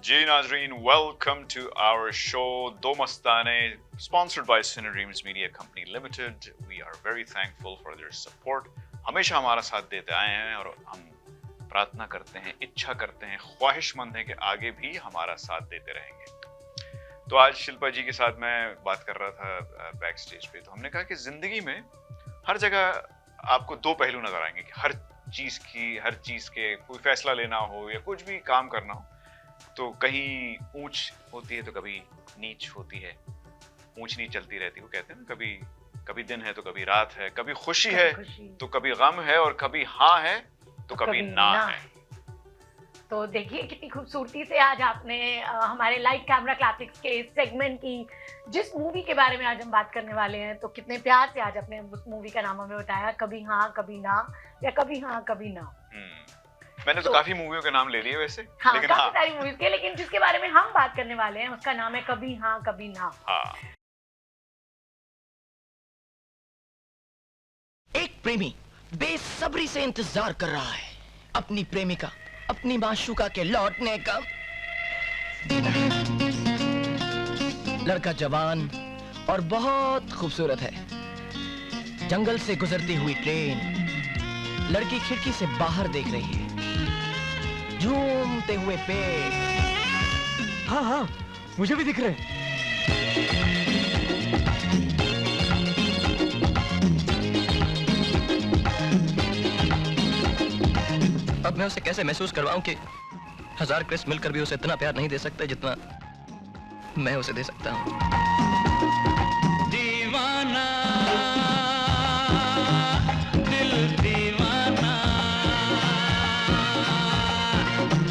जी नाजरीन, welcome to our show Do मस्ताने, sponsored by Cine Dreams Media Company Limited. We are very thankful for their support. हमेशा हमारा साथ देते आए हैं और हम प्रार्थना करते हैं, इच्छा करते हैं, ख्वाहिशमंद हैं कि आगे भी हमारा साथ देते रहेंगे। तो आज शिल्पा जी के साथ मैं बात कर रहा था बैक स्टेज पे, तो हमने कहा कि जिंदगी में हर जगह आपको दो पहलू नजर आएंगे कि हर चीज के कोई फैसला लेना हो या कुछ भी काम करना हो तो कहीं ऊंच होती है तो कभी नीच होती है, ऊंच नीच चलती रहती है। वो कहते हैं ना, कभी कभी दिन है तो कभी रात है, कभी खुशी है तो कभी गम है और कभी हाँ है तो कभी ना है। तो देखिए कितनी खूबसूरती से आज आपने हमारे लाइव कैमरा क्लासिक्स के सेगमेंट की जिस मूवी के बारे में आज हम बात करने वाले हैं, तो कितने प्यार से आज अपने उस मूवी का नाम हमें बताया, कभी हाँ कभी ना, या कभी हाँ कभी ना। मैंने तो काफी मूवियों के नाम ले लिए वैसे, हाँ, लेकिन काफी सारी मूवीज के, लेकिन जिसके बारे में हम बात करने वाले हैं उसका नाम है कभी हाँ कभी ना। एक प्रेमी बेसब्री से इंतजार कर रहा है अपनी प्रेमिका, अपनी माशूका के लौटने का। लड़का जवान और बहुत खूबसूरत है। जंगल से गुजरती हुई ट्रेन लड़की खिड़की से बाहर देख रही है। झूमते हुए पेड़, हाँ मुझे भी दिख रहे हैं। अब मैं उसे कैसे महसूस करवाऊं कि 1000 क्रिस मिलकर भी उसे इतना प्यार नहीं दे सकते जितना मैं उसे दे सकता हूं। दीवाना दिल दीवाना,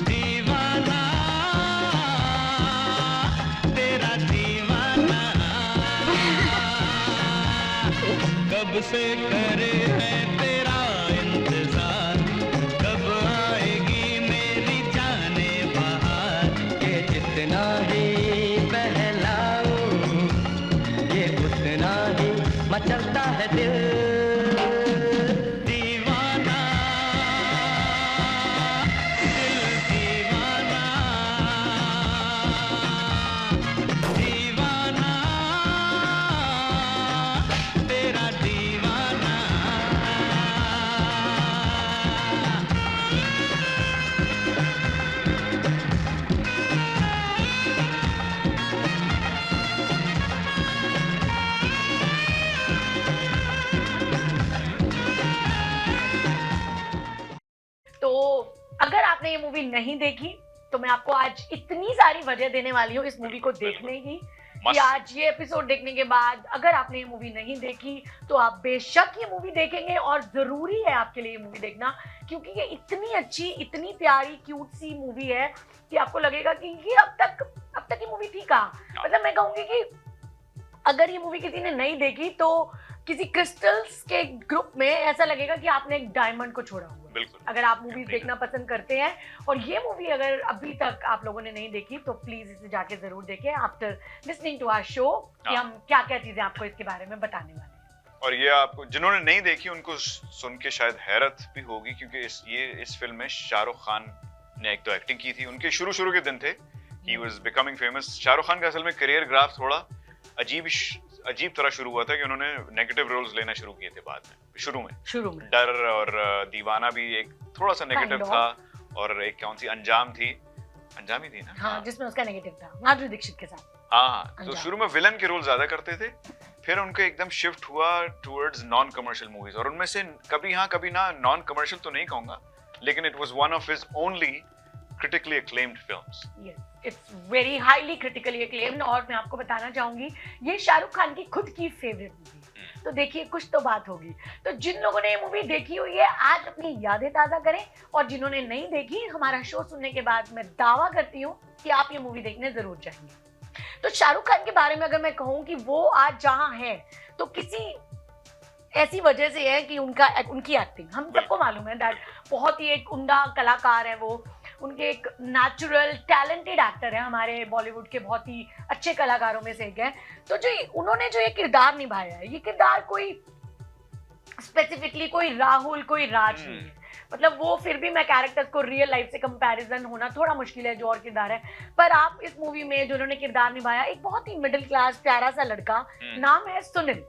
दीवाना तेरा दीवाना, कब से करे है तेरा इंतजार, कब आएगी मेरी जाने बहार, के जितना ही बहलाओ ये उतना ही मचलता है दिल। दीवाना दिल दीवाना, दीवाना तेरा दीवाना। तो अगर आपने ये मूवी नहीं देखी तो मैं आपको आज इतनी सारी वजह देने वाली हूँ इस मूवी को देखने की कि आज ये एपिसोड देखने के बाद अगर आपने ये मूवी नहीं देखी तो आप बेशक ये मूवी देखेंगे, और जरूरी है आपके लिए ये मूवी देखना, क्योंकि ये इतनी अच्छी, इतनी प्यारी, क्यूट सी मूवी है कि आपको लगेगा कि ये अब तक ये मूवी थी कहाँ। मतलब मैं कहूंगी कि अगर ये मूवी किसी ने नहीं देखी तो किसी क्रिस्टल्स के ग्रुप में ऐसा लगेगा कि आपने एक डायमंड को छोड़ा हुआ है। बिल्कुल। अगर आप मूवीज देखना पसंद करते हैं और ये मूवी अगर अभी तक आप लोगों ने नहीं देखी तो प्लीज इसे जाके जरूर देखें after listening to our show कि हम क्या क्या चीजें आपको इसके बारे में बताने वाले हैं। और ये आपको जिन्होंने नहीं देखी उनको सुन के शायद हैरत भी होगी, क्योंकि इस फिल्म में शाहरुख खान ने एक तो एक्टिंग की थी। उनके शुरू के दिन थे, he was becoming famous. Shahrukh Khan का असल में करियर ग्राफ थोड़ा अजीब तरह शुरू हुआ था कि उन्होंने नेगेटिव रोल्स लेना शुरू किए थे बाद में। शुरू में डर और दीवाना भी एक थोड़ा सा नेगेटिव था, और एक कौन सी अंजाम ही थी ना, हाँ, जिसमें उसका नेगेटिव था माधुरी दीक्षित के साथ। हाँ, तो शुरू में विलन के रोल ज्यादा करते थे, फिर उनका एकदम शिफ्ट हुआ टुवर्ड्स नॉन कमर्शियल मूवीज, और उनमें से कभी हाँ कभी ना, नॉन कमर्शियल तो नहीं कहूंगा, लेकिन it was one of his only critically acclaimed films. Yes, it's very highly critically acclaimed, और मैं आपको बताना चाहूंगी ये शाहरुख खान की खुद की फेवरेट मूवी। तो देखिए कुछ तो बात होगी। तो जिन लोगों ने ये मूवी देखी हुई है आज अपनी यादें ताजा करें, और जिन्होंने नहीं देखी हमारा शो सुनने के बाद मैं दावा करती हूँ कि आप ये मूवी देखने जरूर जाएंगे। तो शाहरुख खान के बारे में अगर मैं कहूँ कि वो आज जहाँ है तो किसी ऐसी वजह से है कि उनकी एक्टिंग, हम सबको मालूम है दैट बहुत ही एक उम्दा कलाकार है वो, उनके एक नेचुरल टैलेंटेड एक्टर है, हमारे बॉलीवुड के बहुत ही अच्छे कलाकारों में से एक है। तो जो उन्होंने जो ये किरदार निभाया है, ये किरदार कोई स्पेसिफिकली कोई राहुल, कोई राज नहीं है। मतलब वो फिर भी मैं कैरेक्टर्स को रियल लाइफ से कंपैरिजन होना थोड़ा मुश्किल है, जो और किरदार है। पर आप इस मूवी में जो उन्होंने किरदार निभाया, एक बहुत ही मिडिल क्लास प्यारा सा लड़का, नाम है सुनील।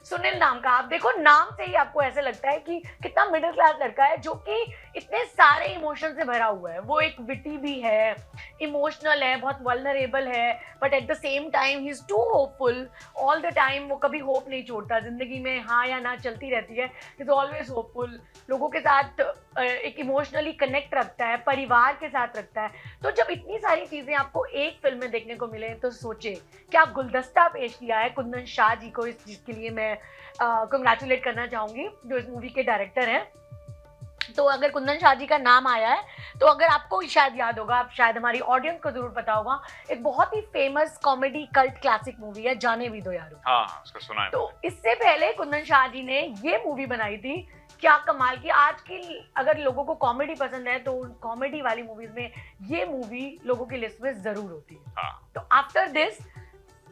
सुनील नाम का, आप देखो नाम से ही आपको ऐसे लगता है कि कितना मिडिल क्लास लड़का है, जो कि इतने सारे इमोशन से भरा हुआ है। वो एक विटी भी है, इमोशनल है, बहुत वल्नरेबल है, but at the same time he is too hopeful all the time. वो कभी होप नहीं छोड़ता, जिंदगी में हाँ या ना चलती रहती है, इज ऑलवेज होपफुल। लोगों के साथ एक इमोशनली कनेक्ट रखता है, परिवार के साथ रखता है। तो जब इतनी सारी चीजें आपको एक फिल्म में देखने को मिले, तो सोचे क्या गुलदस्ता पेश किया है कुंदन शाह जी को। इस चीज के लिए मैं कंग्रेचुलेट करना चाहूंगी जो इस मूवी के डायरेक्टर हैं। तो अगर कुंदन शाह जी का नाम आया है, तो अगर आपको शायद याद होगा, आप शायद हमारी ऑडियंस को जरूर पता होगा, एक बहुत ही famous comedy cult classic movie है जाने भी दो यारो। हाँ, उसका सुना है। तो इससे पहले कुंदन शाह जी ने ये मूवी बनाई थी। क्या कमाल की, आज की अगर लोगों को कॉमेडी पसंद है तो कॉमेडी वाली मूवीज में ये मूवी लोगों की लिस्ट में जरूर होती है। हाँ। तो आफ्टर दिस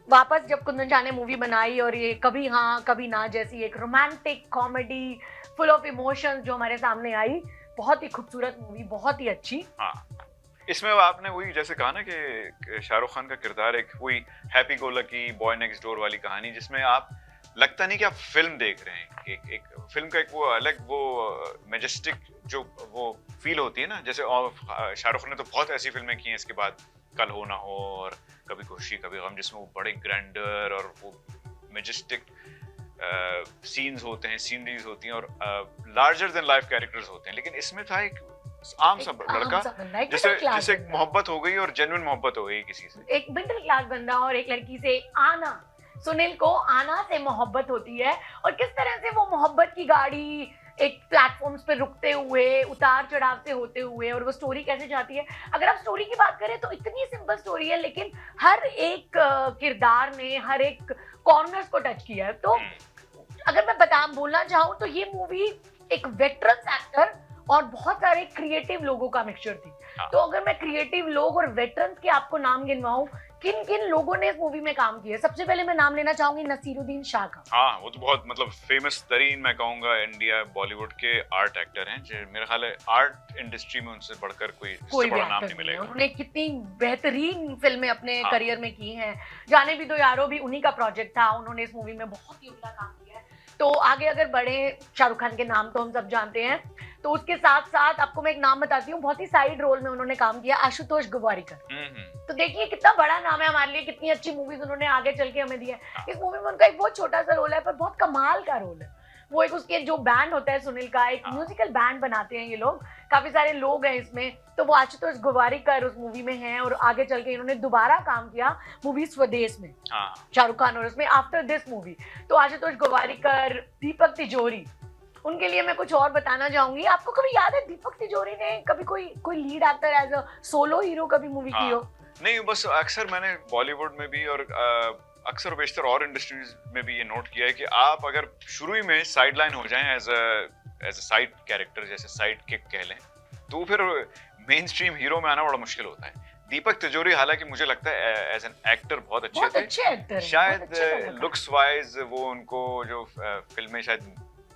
वापस जब कुंदन शाह ने मूवी बनाई, और ये कभी हाँ कभी ना जैसी एक romantic comedy full of emotions जो हमारे सामने आई, बहुत ही खूबसूरत मूवी, बहुत ही अच्छी। हाँ, इसमें आपने वही जैसे कहा ना कि शाहरुख खान का किरदार एक वही happy go lucky boy next door वाली कहानी, जिसमें आप लगता नहीं कि आप फिल्म देख रहे हैं। एक फिल्म का एक वो अलग वो मैजेस्टिक जो वो फील होती है ना, जैसे शाहरुख ने तो बहुत ऐसी फिल्में की हैं इसके बाद, कल हो ना हो और कभी खुशी कभी गम, जिसमें वो बड़े ग्रैंडर और वो मैजेस्टिक सीन्स होते हैं, सीनरीज होती हैं और लार्जर देन लाइफ कैरेक्टर्स होते हैं। लेकिन इसमें था एक आम सा लड़का जिसे मोहब्बत हो गई और जेन्युइन मोहब्बत हो गई किसी से, एक मिडिल क्लास बंदा और एक लड़की से। आना, सुनील को आना से मोहब्बत होती है, और किस तरह से वो मोहब्बत की गाड़ी एक प्लेटफॉर्म्स पे रुकते हुए, उतार चढ़ाव से होते हुए, और वो स्टोरी कैसे जाती है। अगर आप स्टोरी की बात करें तो इतनी सिंपल स्टोरी है, लेकिन हर एक किरदार ने हर एक कॉर्नर्स को टच किया है। तो अगर मैं बोलना चाहूँ तो ये मूवी एक वेटरन एक्टर और बहुत सारे क्रिएटिव लोगों का मिक्सचर थी। तो अगर मैं क्रिएटिव लोग और वेटरन्स के आपको नाम गिनवाऊं, किन किन लोगों ने इस मूवी में काम किया, सबसे पहले मैं नाम लेना चाहूंगी नसीरुद्दीन शाह का। हाँ, वो तो बहुत मतलब फेमस तरीन मैं कहूंगा इंडिया बॉलीवुड के आर्ट एक्टर हैं, जो मेरा ख्याल है आर्ट इंडस्ट्री में उनसे बढ़कर कोई बड़ा नाम नहीं मिलेगा। उन्होंने कितनी बेहतरीन फिल्में अपने करियर में की हैं। जाने भी दो यारो भी उन्हीं का प्रोजेक्ट था, उन्होंने इस मूवी में बहुत ही उम्दा काम किया है। तो आगे अगर बढ़े, शाहरुख खान के नाम तो हम सब जानते हैं, तो उसके साथ साथ आपको मैं एक नाम बताती हूँ, बहुत ही साइड रोल में उन्होंने काम किया, आशुतोष गोवारिकर। तो देखिए कितना बड़ा नाम है हमारे लिए, कितनी अच्छी मूवीज उन्होंने आगे चल के हमें दी है। इस मूवी में उनका एक बहुत छोटा सा रोल है, पर बहुत कमाल का रोल है। वो एक उसके जो बैंड होता है सुनील का, एक म्यूजिकल बैंड बनाते हैं ये लोग, काफी सारे लोग हैं इसमें। तो वो आशुतोष गोवारिकर उस मूवी में हैं, और आगे चल के इन्होंने दोबारा काम किया मूवी स्वदेश में, शाहरुख खान और उसमें आफ्टर दिस मूवी। तो आशुतोष गोवारिकर, दीपक तिजोरी, उनके लिए मैं कुछ और बताना चाहूंगी। आपको कभी याद है दीपक तिजोरी ने कभी कोई lead actor as a solo hero कभी मूवी की हो? नहीं, बस अक्सर मैंने बॉलीवुड में भी और अक्सर बेशतर और इंडस्ट्रीज में भी ये नोट किया है कि आप अगर शुरू ही में साइडलाइन हो जाएं एज अ साइड कैरेक्टर, जैसे साइड किक कह लें, तो फिर मेन स्ट्रीम हीरो में आना बड़ा मुश्किल होता है। दीपक तिजोरी हालांकि मुझे लगता है एज एन एक्टर बहुत अच्छे थे, शायद लुक्स वाइज वो उनको जो फिल्में शायद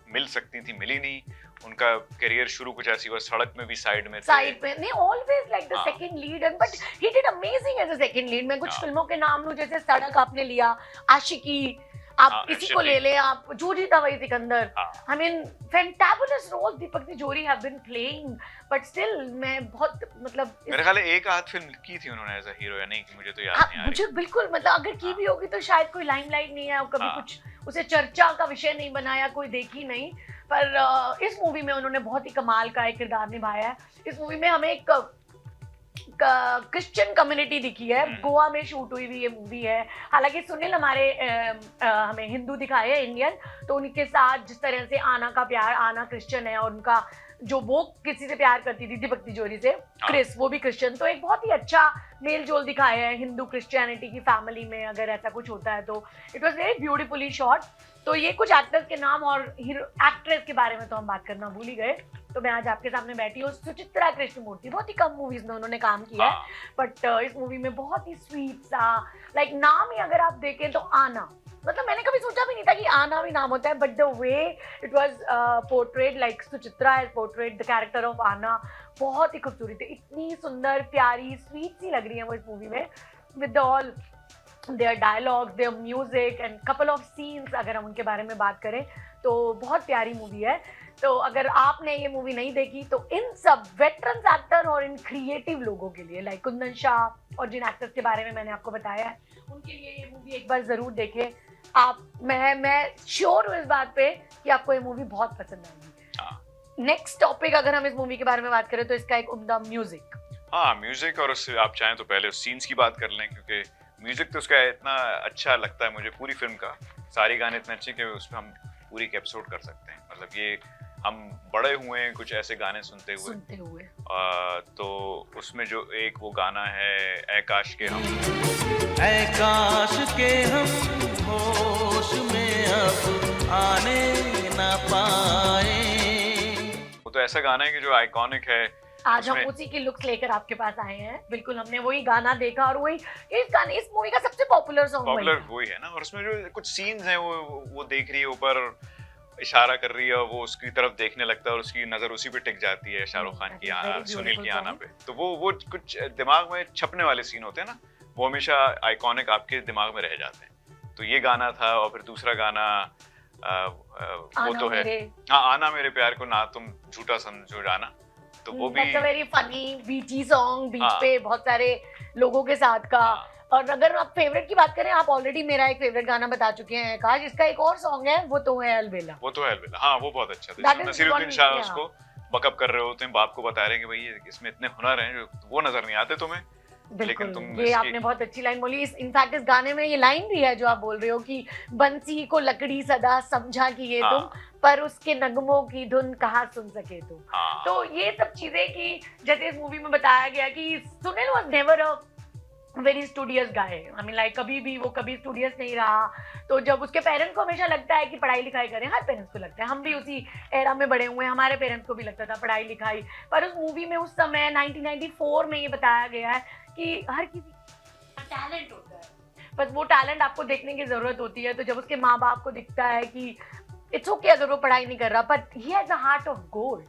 मिल सकती थी, मिली नहीं। उनका करियर शुरू कुछ ऐसी हुआ, सड़क में भी साइड में नहीं, always like the second lead, but he did amazing as a second lead. मैं कुछ फिल्मों के नाम लूं, जैसे सड़क आपने लिया, आशिकी आप इसी को ले लें, आप Jo Jeeta Wohi Sikandar. I mean fantabulous role Deepak Tijori have been playing, but still मैं बहुत मतलब मेरे ख्याल है एक आध फिल्म की थी उन्होंने एज अ हीरो, या नहीं, मुझे तो याद नहीं आ रही। मुझे बिल्कुल मतलब अगर की भी होगी तो शायद कोई लाइमलाइट नहीं है, और कभी कुछ उसे चर्चा का विषय नहीं बनाया, कोई देखी नहीं। पर इस मूवी में उन्होंने बहुत ही कमाल का एक किरदार निभाया है। इस मूवी में हमें एक क्रिश्चियन कम्युनिटी दिखी है, गोवा में शूट हुई हुई ये मूवी है। हालांकि सुनील हमारे हमें हिंदू दिखाए है, इंडियन, तो उनके साथ जिस तरह से आना का प्यार, आना क्रिश्चियन है, और उनका जो वो किसी से प्यार करती थी दीपक तिजोरी से, क्रिस, वो भी क्रिश्चियन, तो एक बहुत ही अच्छा मेल जोल दिखाया है हिंदू क्रिश्चियनिटी की फैमिली में अगर ऐसा कुछ होता है। तो it was very beautifully shot. तो ये कुछ एक्टर्स के नाम और हीरो एक्ट्रेस के बारे में तो हम बात करना भूल ही गए। तो मैं आज आपके सामने बैठी हूँ। सुचित्रा कृष्णमूर्ति, बहुत ही कम मूवीज में उन्होंने काम किया है, बट इस मूवी में बहुत ही स्वीट सा, लाइक नाम ही अगर आप देखें तो आना, मतलब मैंने कभी सोचा भी नहीं था कि आना भी नाम होता है, but the way it was portrayed, like Suchitra has portrayed the character of आना, बहुत ही खूबसूरत है, इतनी सुंदर प्यारी स्वीट सी लग रही है वो इस मूवी में, with all their dialogues, their music and couple of scenes. अगर हम उनके बारे में बात करें तो बहुत प्यारी मूवी है। तो अगर आपने ये मूवी नहीं देखी तो इन सब वेटरन्स एक्टर और इन क्रिएटिव लोगों के लिए, लाइक कुंदन शाह और जिन एक्टर्स के बारे में मैंने आपको बताया है, उनके लिए ये मूवी एक बार जरूर देखें आप। मैं श्योर हूँ इस बात पे कि आपको ये मूवी बहुत पसंद आएगी। नेक्स्ट टॉपिक अगर हम इस मूवी के बारे में बात करें तो इसका एक उम्दा म्यूजिक। हाँ, म्यूजिक, और उससे आप चाहें तो पहले उस सीन्स की बात कर लें, क्योंकि म्यूजिक तो उसका इतना अच्छा लगता है मुझे पूरी फिल्म का, सारे गाने इतने अच्छे कि उसमें हम पूरी एक एपिसोड कर सकते हैं। मतलब ये हम बड़े हुए हैं कुछ ऐसे गाने सुनते हुए। तो उसमें जो एक वो गाना है ऐ काश के हम, ऐ काश के हम होश में अब आने ना पाए। वो तो ऐसा गाना है कि जो आइकॉनिक है। आज हम उसी की लुक्स लेकर आपके पास आए हैं। बिल्कुल, हमने वही गाना देखा और वही इस मूवी का सबसे पॉपुलर सॉन्ग वही है ना। और उसमें जो कुछ सीन्स हैं वो देख रही है, ऊपर इशारा कर रही है, वो उसकी तरफ देखने लगता है और उसकी नजर उसी पे टिक जाती है, शाहरुख खान की, सुनील की आना पे। तो वो कुछ दिमाग में छपने वाले सीन होते हैं ना, वो हमेशा आइकॉनिक आपके दिमाग में रह जाते हैं। तो ये गाना था। और फिर दूसरा गाना वो तो है हाँ, आना मेरे प्यार को ना तुम झूठा समझो जाना। तो वो भी वेरी फनी बीटी सॉन्ग, बीच पे बहुत सारे लोगों के साथ का। और अगर आप फेवरेट की बात करें, आप ऑलरेडी मेरा एक फेवरेट गाना बता चुके हैं काश, इसका एक और सॉन्ग है वो तो है अलबेला। हाँ, वो बहुत अच्छा था। नसीरुद्दीन शाह उसको बकअप कर रहे होते हैं, बाप को बता रहे हैं कि भाई इसमें इतने हुनर हैं जो वो नजर नहीं आते तुम्हें, लेकिन तुम ये आपने बहुत अच्छी लाइन बोली। इनफैक्ट इस गाने में ये लाइन भी है जो आप बोल रहे हो कि बंसी को लकड़ी सदा समझा कि ये तुम, पर उसके नगमों की धुन कहाँ सुन सके तुम। तो ये सब चीजें कि जैसे इस मूवी में बताया गया कि Sunil was never a very studious guy. I mean like कभी भी वो कभी स्टूडियस नहीं रहा। तो जब उसके पेरेंट्स को हमेशा लगता है कि पढ़ाई लिखाई करें, हर पेरेंट्स को लगता है, हम भी उसी एरा में बड़े हुए हैं, हमारे पेरेंट्स को भी लगता था पढ़ाई लिखाई। पर उस मूवी में उस समय 1994 में ये बताया गया है कि हर किसी का टैलेंट होता है, बस वो टैलेंट आपको देखने की जरूरत होती है। तो जब उसके माँ बाप को दिखता है कि इट्स ओके अगर वो पढ़ाई नहीं कर रहा, but he has a heart of gold.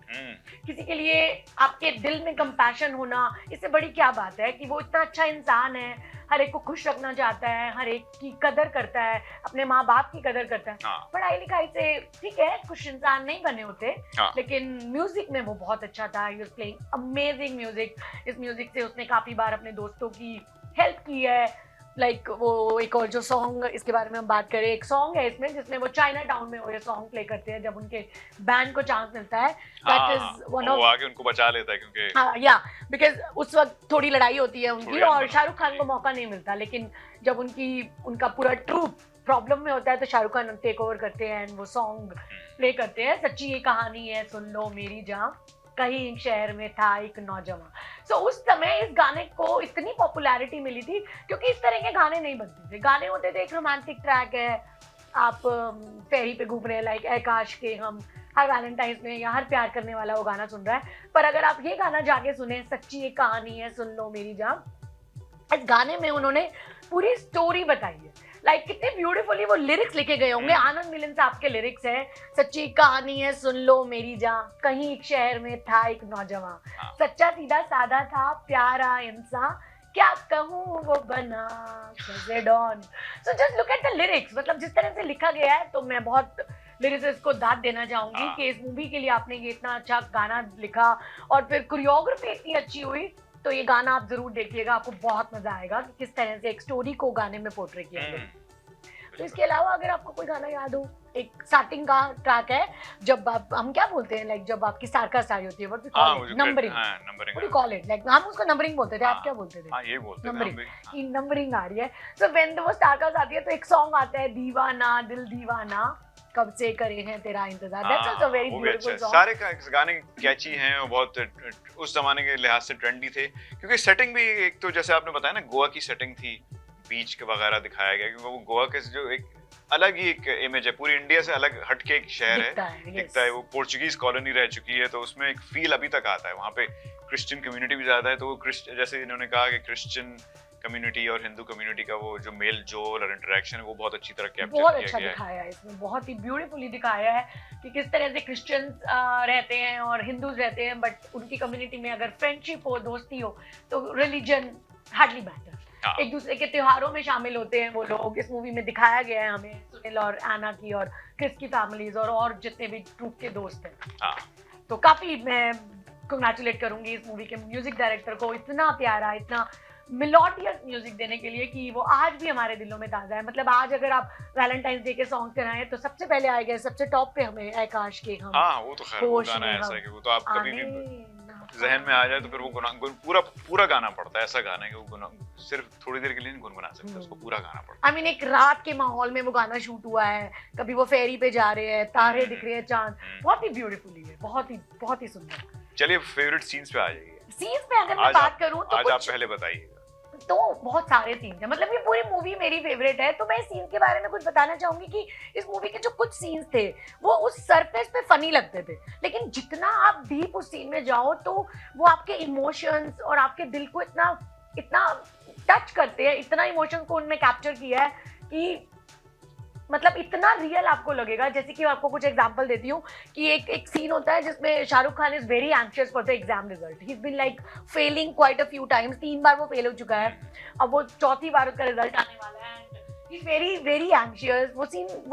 किसी के लिए आपके दिल में कंपैशन होना, इससे बड़ी क्या बात है कि वो इतना अच्छा इंसान है, हर एक को खुश रखना चाहता है, हर एक की कदर करता है, अपने माँ बाप की कदर करता है। पढ़ाई लिखाई से ठीक है कुछ इंसान नहीं बने होते, लेकिन म्यूजिक में वो बहुत अच्छा था। He was playing amazing music. इस म्यूजिक से उसने काफी बार अपने दोस्तों की हेल्प की है। लाइक वो एक और जो सॉन्ग इसके बारे में हम बात करें, एक सॉन्ग है इसमें जिसमें वो चाइना टाउन में वो ये सॉन्ग प्ले करते हैं जब उनके बैंड को चांस मिलता है। दैट इज वन ऑफ, वो आके उनको बचा लेता है क्योंकि या बिकॉज उस वक्त थोड़ी लड़ाई होती है उनकी और शाहरुख खान को मौका नहीं मिलता, लेकिन जब उनका पूरा ट्रूप प्रॉब्लम में होता है तो शाहरुख खान टेक ओवर करते हैं एंड वो सॉन्ग प्ले करते हैं। सच्ची ये कहानी है सुन लो मेरी जान, कहीं एक शहर में था एक नौजवान। सो उस समय इस गाने को इतनी पॉपुलैरिटी मिली थी क्योंकि इस तरह के गाने नहीं बनते थे। गाने होते थे एक रोमांटिक ट्रैक है, आप फेरी पे घूम रहे हैं, लाइक ऐ काश के हम, हर वैलेंटाइंस में या हर प्यार करने वाला वो गाना सुन रहा है। पर अगर आप ये गाना जाके सुने, सच्ची एक कहानी है सुन लो मेरी जान, इस गाने में उन्होंने पूरी स्टोरी बताई है। लाइक कितने ब्यूटीफुली वो लिरिक्स लिखे गए होंगे। आनंद मिलन साहब के लिरिक्स है, सच्ची कहानी है सुन लो मेरी जान, कहीं एक शहर में था एक नौजवान, सच्चा सीधा सादा था प्यारा इंसान, क्या कहूँ वो बना don. So just look at the lyrics, मतलब जिस तरह से लिखा गया है। तो मैं बहुत लिरिसिस्ट को दाद देना चाहूंगी कि इस मूवी के लिए आपने ये इतना अच्छा गाना लिखा और फिर कोरियोग्राफी इतनी अच्छी हुई। तो ये गाना आप जरूर देखिएगा, आपको बहुत मजा आएगा कि किस तरह से एक स्टोरी को गाने में पोर्ट्रे किया गया। तो इसके अलावा अगर आपको कोई गाना याद हो, एक स्टार्टिंग का ट्रैक है जब आप, हम क्या बोलते हैं, लाइक जब आपकी स्टार कास्ट आ रही होती है, what we call it, numbering, what we call it, like हम उसको नंबरिंग बोलते थे, आप क्या बोलते थे? ये बोलते थे नंबरिंग, कि नंबरिंग आ रही है। सो व्हेन वो स्टार कास्ट आती है तो एक सॉन्ग आता है दीवाना दिल दीवाना कब से करे हैं तेरा इंतजार। That's also very beautiful song. सारे गाने कैची हैं और बहुत उस जमाने के लिहाज से ट्रेंडी थे, क्योंकि सेटिंग भी एक तो जैसे आपने बताया ना, गोवा की सेटिंग थी, बीच के वगैरह दिखाया गया, क्योंकि वो गोवा के जो एक अलग ही एक इमेज है, पूरी इंडिया से अलग हटके एक शहर दिखता है। वो पोर्चुगीज कॉलोनी रह चुकी है, तो उसमें एक फील अभी तक आता है। वहाँ पे क्रिश्चियन कम्युनिटी भी ज्यादा है, तो वो जैसे इन्होंने कहा कि क्रिश्चियन कम्युनिटी और हिंदू कम्युनिटी का वो जो मेल जोल और इंटरेक्शन है वो बहुत अच्छी तरह कैप्चर बहुत किया अच्छा गया है। दिखाया है इसमें, बहुत ही ब्यूटीफुली दिखाया है कि किस तरह से क्रिश्चियंस रहते हैं और हिंदूज रहते हैं, बट उनकी कम्युनिटी में अगर फ्रेंडशिप हो, दोस्ती हो, तो रिलीजन हार्डली मैटर। हाँ। एक दूसरे के त्योहारों में शामिल होते हैं वो लोग। इस मूवी में दिखाया गया है हमें सुनील और एना की और क्रिस की फैमिलीज और जितने भी ट्रूप के दोस्त हैं। हाँ तो काफी मैं कंग्रेचुलेट करूंगी इस मूवी के म्यूजिक डायरेक्टर को, इतना प्यारा, इतना मेलोडियस म्यूजिक देने के लिए कि वो आज भी हमारे दिलों में ताजा है। मतलब आज अगर आप वैलेंटाइंस डे के सॉन्ग कराएं तो सबसे पहले आएगा, सबसे टॉप पे हमें आकाश के हम हाँ वो तो खैर वो होश गाना में ऐसा हम है कि वो तो आप कभी भी आने जहन में आ जाए तो फिर वो पूरा पूरा गाना पड़ता है। ऐसा गाना है कि वो सिर्फ थोड़ी देर के लिए नहीं गुनगुना सकते, उसको पूरा गाना पड़ता आई मीन एक रात के माहौल में वो गाना शूट हुआ है, कभी वो फेरी पे जा रहे हैं, तारे दिख रहे हैं, चांद, बहुत ही ब्यूटीफुली है, बहुत ही सुंदर। है। चलिए फेवरेट सीन्स पे आ जाइए। सीन्स पे अगर मैं आज बात करूं तो आज आप कुछ पहले बताइएगा। तो बहुत सारे सीन्स हैं, मतलब ये पूरी मूवी मेरी फेवरेट है। तो मैं इस सीन के बारे में कुछ बताना चाहूंगी कि इस मूवी के जो कुछ सीन्स थे वो उस सरफेस पे फनी लगते थे, लेकिन जितना आप डीप उस सीन में जाओ तो वो आपके इमोशंस और आपके दिल को इतना टच करते हैं, इतना इमोशंस को उनमें कैप्चर किया है कि मतलब इतना रियल आपको लगेगा। जैसे कि मैं आपको कुछ एग्जांपल देती हूँ कि एक सीन होता है जिसमें Shahrukh Khan is very anxious for the exam result. He is been like failing quite a few times, 3 बार वो फेल हो चुका है, अब वो 4थी बार उसका रिजल्ट आने वाला है। He is very very anxious. वो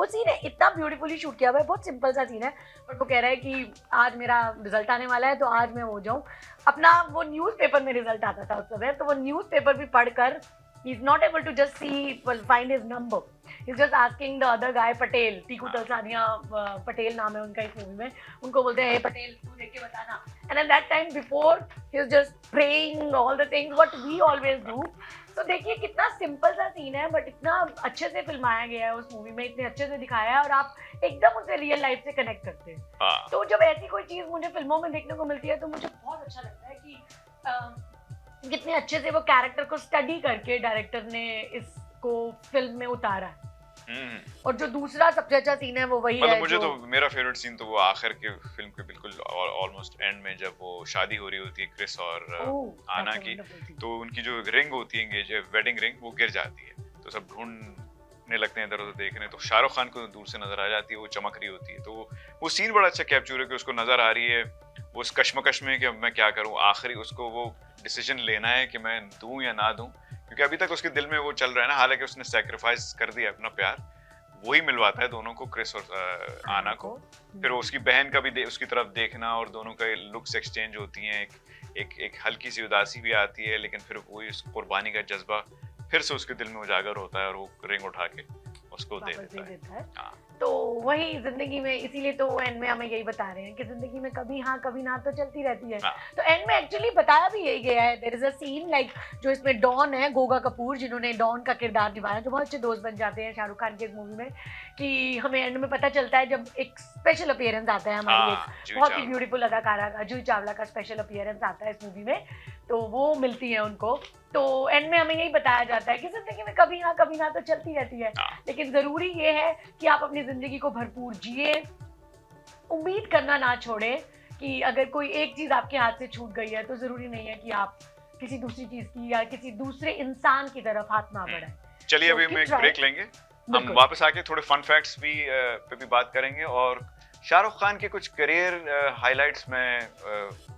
सीन है इतना ब्यूटीफुली शूट किया हुआ है, बहुत सिंपल सा सीन है, बट वो कह रहा है कि आज मेरा रिजल्ट आने वाला है तो आज मैं हो जाऊँ अपना। वो न्यूज़पेपर में रिजल्ट आता था उस समय, तो वो न्यूज़पेपर भी पढ़कर he is not able to just find his number. He's just asking the other guy, Patel, Tiku Talsania Patel नाम है उनका इस मूवी में, उनको बोलते हैं, hey पटेल तू देख के बताना। And at that time before he was just praying all the things what we always do. तो देखिए कितना सिंपल सा सीन है, बट इतना अच्छे से फिल्माया गया है उस मूवी में, इतने अच्छे से दिखाया है और आप एकदम उसे रियल लाइफ से कनेक्ट करते हैं। हाँ। तो जब ऐसी कोई चीज मुझे फिल्मों में देखने को मिलती है तो मुझे बहुत अच्छा लगता है कि कितने अच्छे से वो कैरेक्टर को स्टडी करके डायरेक्टर ने इसको फिल्म में उतारा है। और जो दूसरा सबसे अच्छा सीन है वो वही मतलब है मुझे जो तो मेरा फेवरेट सीन तो वो आखिर के फिल्म के बिल्कुल ऑलमोस्ट एंड में जब वो शादी हो रही होती है क्रिस और आना की, तो उनकी जो रिंग होती है एंगेज वेडिंग रिंग वो गिर जाती है, तो सब ढूंढने लगते हैं इधर उधर देखने, तो शाहरुख खान को दूर से नजर आ जाती है, वो चमक रही होती है। तो वो सीन बड़ा अच्छा कैप्चर है कि उसको नजर आ रही है वो उस कश्मकश में कि अब मैं क्या करूं, आखिरी उसको वो डिसीजन लेना है कि मैं दूं या ना दूं, क्योंकि अभी तक उसके दिल में वो चल रहा है ना, हालांकि उसने सैक्रिफाइस कर दिया अपना प्यार, वही मिलवाता है दोनों को, क्रिस और आना को। फिर उसकी बहन का भी उसकी तरफ देखना और दोनों का लुक्स एक्सचेंज होती हैं, एक हल्की सी उदासी भी आती है, लेकिन फिर वही उस कुर्बानी का जज्बा फिर से उसके दिल में उजागर होता है और वो रिंग उठा के उसको दे देता है। हाँ। तो वही जिंदगी में, इसीलिए तो एंड में हमें यही बता रहे हैं कि जिंदगी में कभी हाँ कभी ना तो चलती रहती है। हाँ। तो एंड में एक्चुअली बताया भी यही गया है, there is a scene like जो इसमें डॉन है, गोगा कपूर, जिन्होंने डॉन का किरदार निभाया, जो बहुत अच्छे दोस्त बन जाते हैं शाहरुख खान के इस मूवी में, कि हमें एंड में पता चलता है जब एक स्पेशल अपीयरेंस आता है हमारी एक बहुत ही ब्यूटीफुल अदाकारा का, जूही चावला का स्पेशल अपीयरेंस आता है इस मूवी में, तो वो मिलती है उनको। तो एंड में हमें यही बताया जाता है कि जिंदगी में कभी हाँ कभी ना तो चलती रहती है, लेकिन जरूरी ये है कि आप अपनी जिंदगी को भरपूर जिए, उम्मीद करना ना छोड़े कि अगर कोई एक चीज आपके हाथ से छूट गई है तो जरूरी नहीं है कि आप किसी दूसरी चीज की या किसी दूसरे इंसान की तरफ हाथ ना बढ़ाएं। चलिए अभी हम एक ब्रेक लेंगे, हम वापस आके थोड़े फन फैक्ट्स भी पे भी बात करेंगे और शाहरुख खान के कुछ करियर हाइलाइट्स में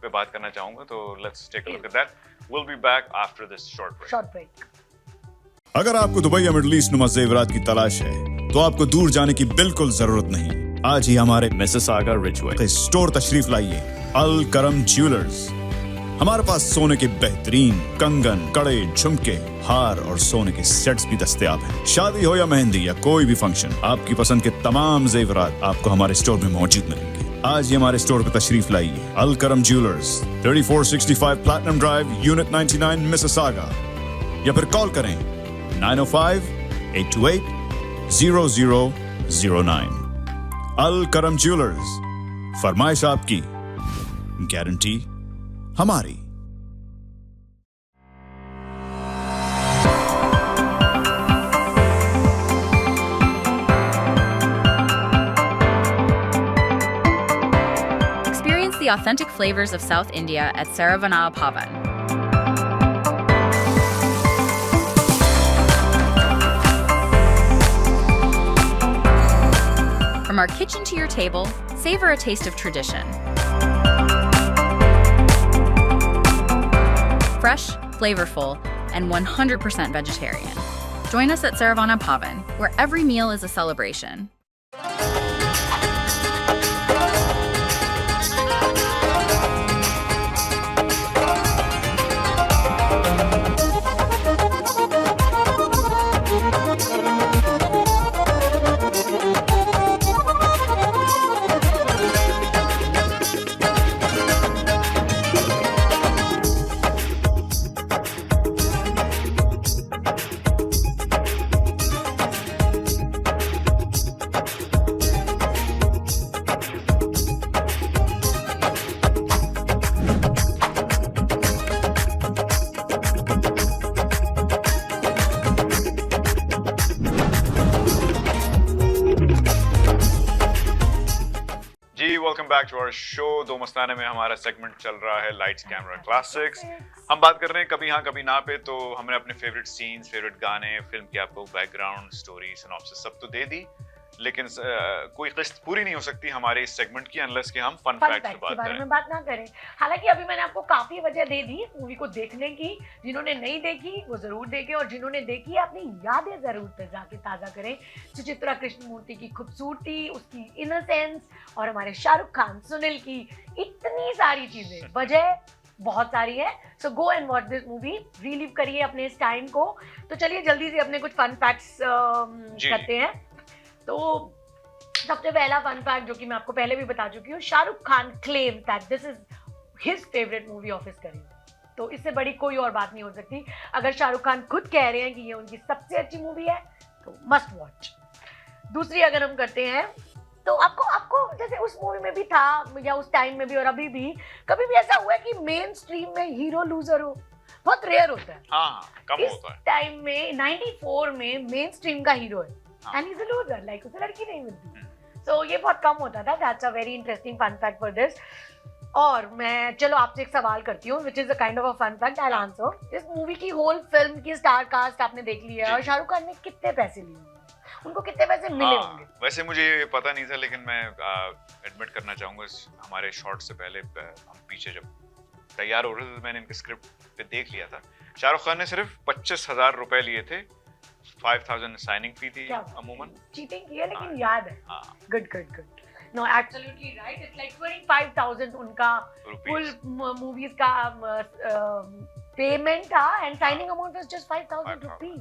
पे बात करना चाहूंगा, तो let's take a look at that. We'll be back after this short break. अगर आपको दुबई या मिडिल ईस्ट नुमा ज़ेवरात की तलाश है तो आपको दूर जाने की बिल्कुल जरूरत नहीं। आज ही हमारे मिसिसागा रिजवे स्टोर तशरीफ लाइए, अल करम ज्वेलर्स। हमारे पास सोने के बेहतरीन कंगन, कड़े, झुमके, हार और सोने के सेट्स भी दस्तयाब हैं। शादी हो या मेहंदी या कोई भी फंक्शन, आपकी पसंद के तमाम जेवरात आपको हमारे स्टोर में मौजूद मिलेंगे। आज ही हमारे स्टोर पर तशरीफ लाइए, अल करम jewellers, 3465 platinum drive, unit 99, Mississauga, या फिर कॉल करें 905-828-0009। अल करम ज्वेलर्स, फरमाइश आपकी, गारंटी हमारी। Experience the authentic flavors of South India at Saravanaa Bhavan. From our kitchen to your table, savor a taste of tradition. Fresh, flavorful, and 100% vegetarian. Join us at Saravana Bhavan, where every meal is a celebration. जी welcome back to our show. Do Mastane में हमारा segment चल रहा है lights camera classics. हम बात कर रहे हैं कभी हाँ कभी ना पे। तो हमने अपने फेवरेट सीन्स, फेवरेट गाने, फिल्म की आपको बैकग्राउंड स्टोरी, सिनॉप्सिस सब तो दे दी, लेकिन कोई किस्त पूरी नहीं हो सकती हमारे इस सेगमेंट की अनलेस कि हम फन फैक्ट की बात करें। बात ना करें। हालांकि अभी मैंने आपको काफी वजह दे दी मूवी को देखने की। जिन्होंने नहीं देखी वो जरूर देखें, और जिन्होंने देखी अपनी यादें जरूर जाके ताजा करें। सुचित्रा कृष्णमूर्ति की खूबसूरती, उसकी इनोसेंस, और हमारे शाहरुख खान, सुनील की इतनी सारी चीजें, वजह बहुत सारी है। So go and watch this movie, relive करिए अपने इस टाइम को। तो चलिए जल्दी से अपने कुछ फन फैक्ट्स करते हैं। तो सबसे पहला फन फैक्ट जो कि मैं आपको पहले भी बता चुकी हूँ, Shahrukh Khan claim that this is his favourite movie of his career. तो इससे बड़ी कोई और बात नहीं हो सकती। अगर शाहरुख खान खुद कह रहे हैं कि ये उनकी सबसे अच्छी मूवी है तो मस्ट वॉच। दूसरी अगर हम करते हैं तो आपको जैसे उस मूवी में भी था या उस टाइम में भी और अभी भी कभी भी ऐसा हुआ है कि मेन स्ट्रीम में हीरो लूजर हो? बहुत रेयर होता है। हाँ, कम होता है। इस टाइम में 94 में मेन स्ट्रीम का हीरो है and he is a loser, like उसे लड़की नहीं मिलती। सो ये बहुत कम होता था। That's a very interesting fun fact for this. और मैं चलो आपसे एक सवाल करती हूँ which is a kind of a fun fact, I will answer. इस मूवी की होल फिल्म की स्टार कास्ट आपने देख लिया है, और शाहरुख खान ने कितने पैसे लिए होंगे? उनको कितने पैसे मिले होंगे? वैसे मुझे ये पता नहीं था, लेकिन मैं एडमिट करना चाहूंगा हमारे शॉट से पहले हम पीछे जब तैयार हो रहे थे तो मैंने इनके स्क्रिप्ट पे देख लिया था। शाहरुख खान ने सिर्फ 25,000 रुपए लिए थे। 5,000 साइनिंग फी थी अमूमन। चीटिंग की है लेकिन याद है। Good good good. No absolutely right. It's like 25,000 उनका फुल मूवीज का पेमेंट था and signing amount was just 5,000 rupees.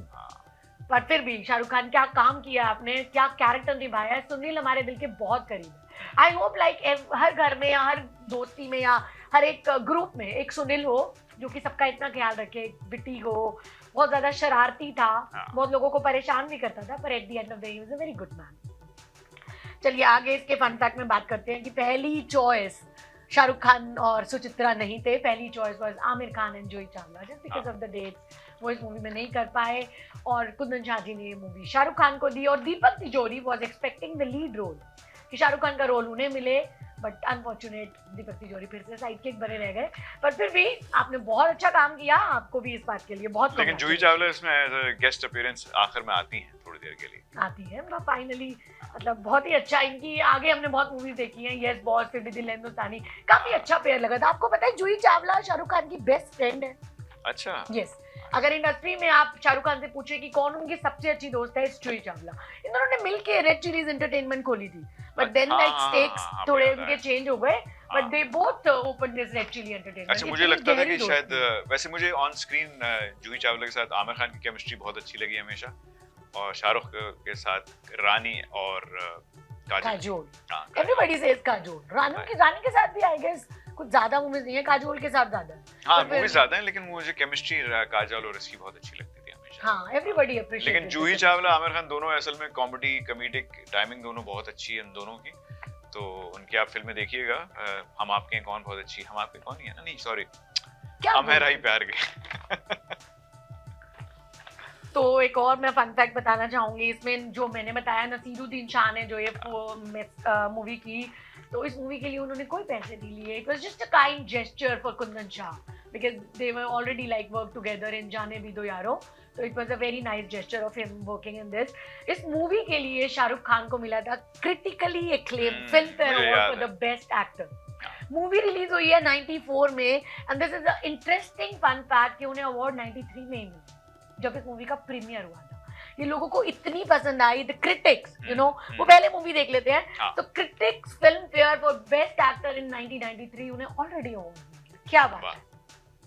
पर फिर भी शाहरुख खान क्या काम किया आपने, क्या कैरेक्टर निभाया है। सुनील हमारे दिल के बहुत करीब है। आई होप लाइक हर घर में या हर दोस्ती में या हर एक ग्रुप में एक सुनील हो जो कि सबका इतना ख्याल रखे, बिटी हो, बहुत ज्यादा शरारती था, बहुत लोगों को परेशान भी करता था, पर at the end of the day he was a very good man. चलिए आगे इसके फन फैक्ट में बात करते हैं कि पहली चॉइस शाहरुख खान और सुचित्रा नहीं थे। पहली choice was Aamir Khan and Juhi Chawla. Just because of the dates वो इस मूवी में नहीं कर पाए, और कुंदन शाह जी ने ये मूवी शाहरुख खान को दी। और Deepak Tijori was expecting the lead role, कि शाहरुख खान का रोल उन्हें मिले, बट अनफॉर्चुनेट दीपक तिजोरी फिर से साइडकिक बने रह गए। पर फिर भी आपने बहुत अच्छा काम किया, आपको भी इस बात के लिए बहुत। लेकिन जूही चावला इसमें गेस्ट अपीयरेंस आखिर में आती हैं, थोड़ी देर के लिए आती है, फाइनली मतलब बहुत ही अच्छा। इनकी आगे हमने बहुत मूवीज देखी हैं, यस बॉस, फिर भी दिल हिंदुस्तानी, काफी अच्छा पेयर लगा था। आपको पता है जूही चावला शाहरुख खान की बेस्ट फ्रेंड है। अच्छा। यस। अगर इंडस्ट्री में आप शाहरुख खान से पूछे कि कौन उनकी सबसे अच्छी दोस्त है, जूही चावला। इन दोनों ने मिलके रेड चिलीज एंटरटेनमेंट खोली थी, बट देन लाइक स्टेक्स थोड़े उनके चेंज हो गए, but they both open this Red Chilli Entertainment. अच्छा, मुझे लगता था कि शायद वैसे मुझे ऑन स्क्रीन जूही चावला के साथ आमिर खान की केमिस्ट्री बहुत अच्छी लगी हमेशा, और शाहरुख के साथ रानी और काजोल। Everybody says Kajol. रानी के साथ भी आई गेस कुछ ज्यादा मूवीज नहीं है, काजोल के साथ ज्यादा है। हाँ, मूवीज ज्यादा है, लेकिन मुझे केमिस्ट्री काजोल और इसकी बहुत अच्छी लगती थी हमेशा। हाँ, एवरीबॉडी अप्रिशिएट। लेकिन जूही चावला, आमिर खान दोनों असल में कॉमेडी, कॉमेडिक टाइमिंग दोनों बहुत अच्छी है इन दोनों की। तो उनकी आप फिल्में देखिएगा। हम आपके हैं कौन बहुत अच्छी, हम आपके कौन ही है ना, नहीं सॉरी, हम है राही प्यार के। तो एक और मैं फन फैक्ट बताना चाहूंगी इसमें, जो मैंने बताया नसीरुद्दीन शाह ने जो ये मूवी की, तो इस मूवी के लिए उन्होंने कोई पैसे नहीं लिए। It was just a kind gesture for Kundan Shah, because they were already like work together in Jaane Bhi Do Yaaro. तो it was a very nice gesture of him working in this. इस मूवी के लिए शाहरुख खान को मिला था क्रिटिकली एक्लेम्ड फिल्म फेयर मुझे award याद for the best actor. Movie release हुई है 94 में and this is a interesting fun fact कि उन्हें अवार्ड 93 में ही मिला जब इस मूवी का प्रीमियर हुआ था. ये लोगों को इतनी पसंद आई, द क्रिटिक्स यू नो वो पहले मूवी देख लेते हैं, तो critics film fair for best actor in 1993 उन्हें ऑलरेडी अवार्ड मिला. क्या बात है.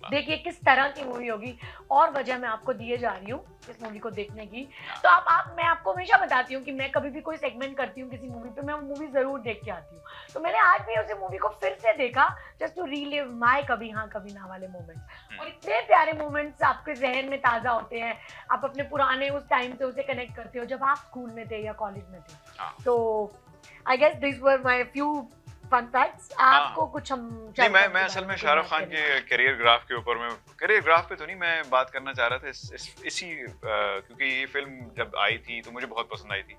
देखिए किस तरह की मूवी होगी और वजह मैं आपको दिए जा रही हूँ इस मूवी को देखने की. तो मैं आपको हमेशा बताती हूँ कि मैं कभी भी कोई सेगमेंट करती हूँ किसी मूवी पे, मैं वो मूवी जरूर देख के आती हूँ. तो मैंने आज भी उस मूवी को फिर से देखा जस्ट टू रीलिव माय कभी हाँ कभी ना वाले मोमेंट्स. और इतने प्यारे मोमेंट्स आपके जहन में ताजा होते हैं, आप अपने पुराने उस टाइम से उसे कनेक्ट करते हो जब आप स्कूल में थे या कॉलेज में थे. तो I guess this were my few fun facts. आपको कुछ हम नहीं, मैं असल में शाहरुख खान के करियर ग्राफ के ऊपर, मैं करियर ग्राफ पे तो नहीं, मैं बात करना चाह रहा था इसी क्योंकि ये फिल्म जब आई थी तो मुझे बहुत पसंद आई थी,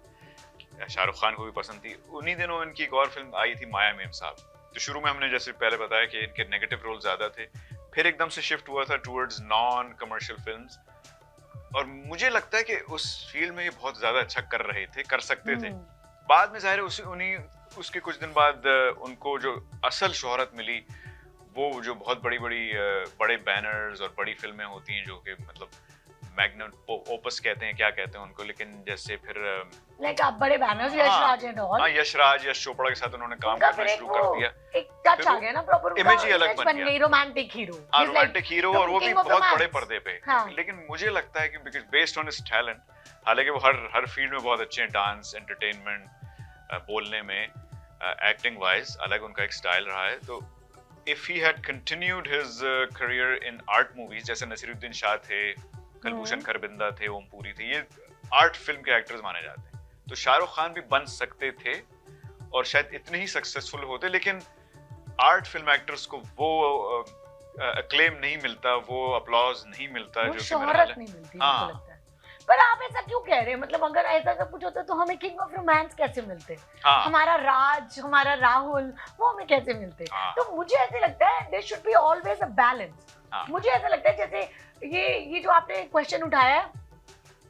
शाहरुख खान को भी पसंद थी. उन्हीं दिनों इनकी एक और फिल्म आई थी माया मेम साहब. तो शुरू में हमने जैसे पहले बताया कि इनके नेगेटिव रोल ज्यादा थे, फिर एकदम से शिफ्ट हुआ था टुवर्ड्स नॉन कमर्शियल फिल्म्स. और मुझे लगता है कि उस फील्ड में ये बहुत ज्यादा अच्छा कर रहे थे, कर सकते थे. बाद में जाहिर है उसके कुछ दिन बाद उनको जो असल शोहरत मिली वो जो बहुत बड़े बैनर्स और बड़ी फिल्में होती हैं जो कि मतलब मैग्नम ओपस कहते हैं, क्या कहते हैं उनको, लेकिन जैसे फिर लाइक आप बड़े बैनर्स यशराज एंड ऑल. हाँ, यश चोपड़ा के साथ उन्होंने काम करना शुरू कर दिया. एक टच आ गया ना, प्रॉपर इमेज ही अलग बन गया, रोमांटिक हीरो. रोमांटिक हीरो, और वो भी बहुत बड़े पर्दे पे. लेकिन मुझे लगता है कि because based on his talent, हालांकि वो हर फील्ड में बहुत अच्छे हैं, डांस, एंटरटेनमेंट, बोलने में, एक्टिंग वाइज अलग उनका एक स्टाइल रहा है. तो if he had continued his career in art movies, जैसे नसीरुद्दीन शाह थे, कलभूषण खरबिंदा थे, ओम पुरी थे, ये आर्ट फिल्म के एक्टर्स माने जाते हैं, तो शाहरुख खान भी बन सकते थे और शायद इतने ही सक्सेसफुल होते. लेकिन आर्ट फिल्म एक्टर्स को वो अक्लेम नहीं मिलता, वो अपलॉज नहीं मिलता, जो कि मेरा हाल है. हाँ. पर आप ऐसा क्यों कह रहे हैं? मतलब अगर ऐसा सब कुछ होता तो हमें किंग ऑफ रोमांस कैसे मिलते? हमारा राज, हमारा राहुल, वो हमें कैसे मिलते? तो मुझे ऐसे लगता है there should be always a balance. मुझे ऐसा लगता है जैसे ये जो आपने क्वेश्चन उठाया है,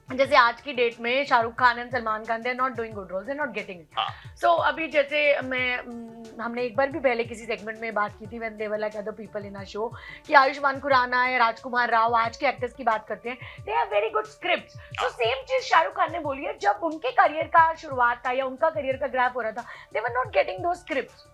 जैसे आज की डेट में Shahrukh Khan and Salman Khan they are not doing good roles, they are not getting it. So अभी जैसे हमने एक बार भी पहले किसी सेगमेंट में बात की थी when they were like other people in our show कि आयुष्मान खुराना है, राजकुमार राव, आज के एक्टर्स की बात करते हैं, they have very good scripts. So same चीज शाहरुख खान ने बोली है. जब उनके करियर का शुरुआत था या उनका करियर का ग्राफ हो रहा था, they were not getting those scripts.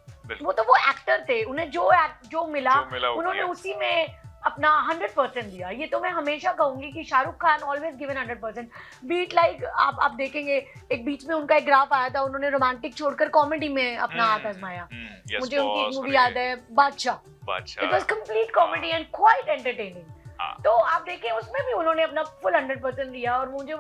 वो तो वो एक्टर थे, उन्हें जो मिला उन्होंने उसी में अपना 100% दिया. ये तो मैं हमेशा कहूंगी कि Shahrukh Khan always given 100%. Beat like आप देखेंगे एक बीच में उनका एक ग्राफ आया था, उन्होंने रोमांटिक छोड़कर कॉमेडी में अपना हाथ आजमाया. मुझे उनकी एक मूवी याद है, बादशाह. It was complete comedy and quite entertaining. तो आप देखें उसमें भी उन्होंने अपना फुल 100% दिया. और मुझे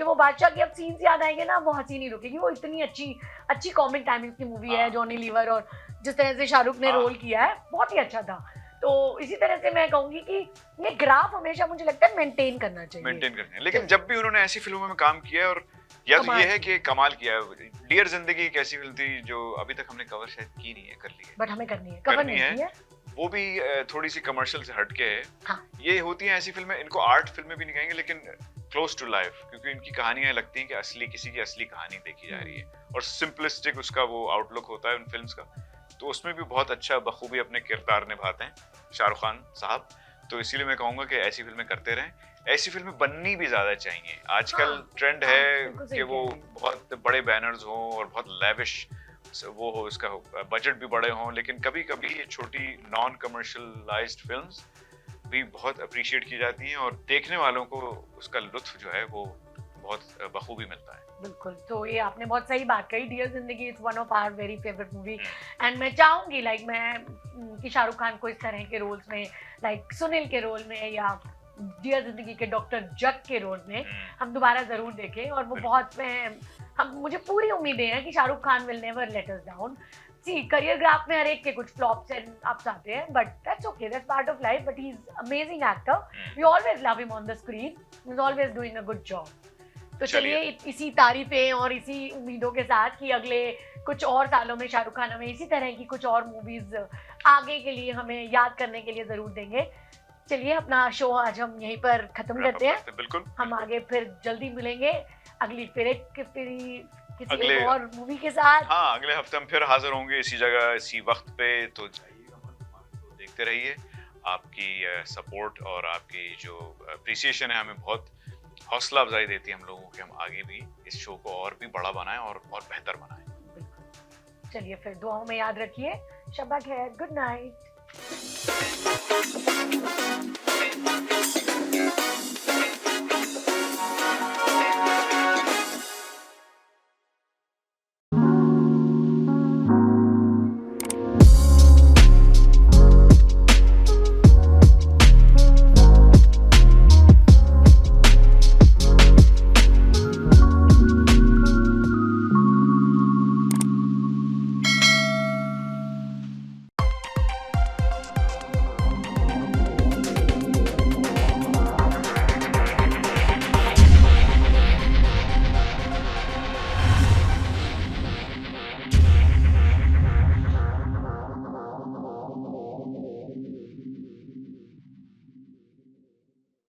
वो बादशाह की अब सीन्स याद आएंगे ना, वो हंसी नहीं रुकेगी. वो इतनी अच्छी कॉमिक टाइमिंग की मूवी है. जॉनी लीवर और जिस तरह से शाहरुख ने रोल किया है बहुत ही अच्छा था. तो इसी तरह से मैं कहूंगी कि ये ग्राफ हमेशा मुझे लगता है मेंटेन करना चाहिए. लेकिन जब भी उन्होंने ऐसी फिल्मों में काम किया है, और या तो ये है कि कमाल किया है. डियर जिंदगी एक ऐसी फिल्म थी जो अभी तक हमने कवर शायद की नहीं है, कर ली है, बट हमें करनी है, कवर नहीं है. वो भी थोड़ी सी कमर्शियल से हटके है. हाँ. ये होती हैं ऐसी फिल्में, इनको आर्ट फिल्में भी नहीं कहेंगे लेकिन क्लोज टू लाइफ, क्योंकि इनकी कहानियां लगती हैं कि किसी की असली कहानी देखी जा रही है, और सिंपलिस्टिक उसका वो आउटलुक होता है उन फिल्म्स का. तो उसमें भी बहुत अच्छा बखूबी अपने किरदार निभाते हैं शाहरुख खान साहब. तो इसीलिए मैं कहूंगा कि ऐसी फिल्में करते रहें. ऐसी फिल्में बननी भी ज्यादा चाहिए. आजकल ट्रेंड है कि वो बहुत बड़े बैनर्स हों और बहुत लैविश वो हो, इसका बजट भी बड़े हों, लेकिन कभी कभी ये छोटी नॉन कमर्शियलाइज्ड फिल्म्स भी बहुत अप्रिशिएट की जाती हैं और देखने वालों को उसका लुत्फ जो है वो बहुत बखूबी मिलता है. बिल्कुल. तो ये आपने बहुत सही बात कही. Dear Zindagi is one of our very favourite movie and मैं चाहूंगी कि शाहरुख खान को इस तरह के रोल्स में, लाइक सुनील के रोल में या डियर जिंदगी के डॉक्टर जग के रोल में हम दोबारा जरूर देखें. और वो बहुत मुझे पूरी उम्मीदें हैं कि Shahrukh Khan will never let us down. See career graph में हर एक के कुछ फ्लॉप्स एंड अप्स आते हैं, but that's okay, that's part of life. But he is amazing actor. We always love him on the screen. He is always doing a good job. तो चलिए इसी तारीफें और इसी उम्मीदों के साथ कि अगले कुछ और सालों में शाहरुख खान हमें इसी तरह की कुछ और मूवीज आगे के लिए हमें याद करने के लिए जरूर देंगे. चलिए अपना शो आज हम यहीं पर खत्म Wrap up करते हैं। बिल्कुल हम आगे फिर जल्दी मिलेंगे अगली फिर किसी अगले- एक और मूवी के साथ। हाँ, अगले हफ्ते हम फिर हाजिर होंगे इसी जगह इसी वक्त पे, तो जाइएगा मत, तो देखते रहिए। आपकी सपोर्ट और आपकी जो अप्रिसिएशन है हमें बहुत हौसला अफजाई देती है हम लोगों के, हम आगे भी इस शो को और भी बड़ा बनाएं और बेहतर बनाएं। बिल्कुल। चलिए फिर दुआओं में याद रखिए। शब्बा खैर, गुड नाइट।